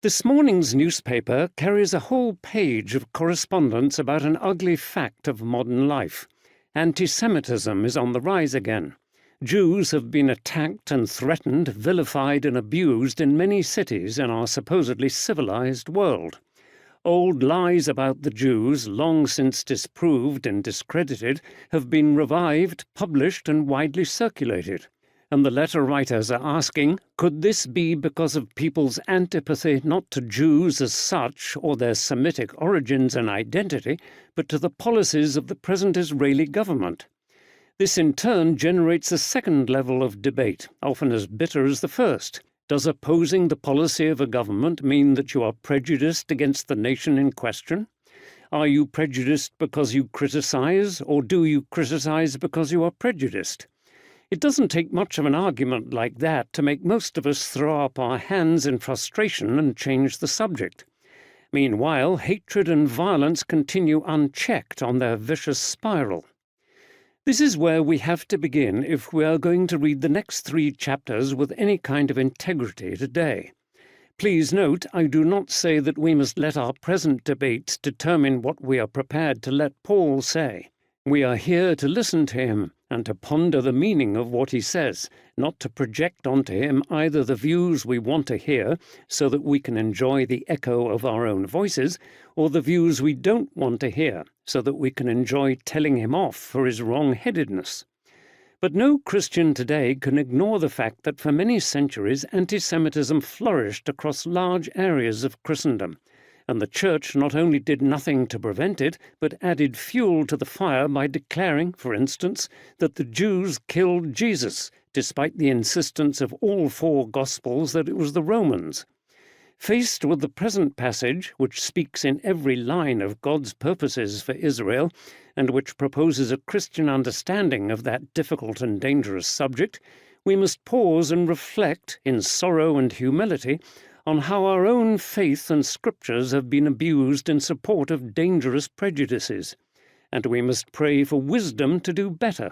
This morning's newspaper carries a whole page of correspondence about an ugly fact of modern life. Anti-Semitism is on the rise again. Jews have been attacked and threatened, vilified and abused in many cities in our supposedly civilized world. Old lies about the Jews, long since disproved and discredited, have been revived, published and widely circulated. And the letter writers are asking, could this be because of people's antipathy not to Jews as such or their Semitic origins and identity, but to the policies of the present Israeli government? This in turn generates a second level of debate, often as bitter as the first. Does opposing the policy of a government mean that you are prejudiced against the nation in question? Are you prejudiced because you criticize, or do you criticize because you are prejudiced? It doesn't take much of an argument like that to make most of us throw up our hands in frustration and change the subject. Meanwhile, hatred and violence continue unchecked on their vicious spiral. This is where we have to begin if we are going to read the next 3 chapters with any kind of integrity today. Please note, I do not say that we must let our present debates determine what we are prepared to let Paul say. We are here to listen to him and to ponder the meaning of what he says, not to project onto him either the views we want to hear so that we can enjoy the echo of our own voices, or the views we don't want to hear so that we can enjoy telling him off for his wrong-headedness. But no Christian today can ignore the fact that for many centuries anti-Semitism flourished across large areas of Christendom, and the Church not only did nothing to prevent it, but added fuel to the fire by declaring, for instance, that the Jews killed Jesus, despite the insistence of all 4 Gospels that it was the Romans. Faced with the present passage, which speaks in every line of God's purposes for Israel, and which proposes a Christian understanding of that difficult and dangerous subject, we must pause and reflect, in sorrow and humility, on how our own faith and scriptures have been abused in support of dangerous prejudices, and we must pray for wisdom to do better.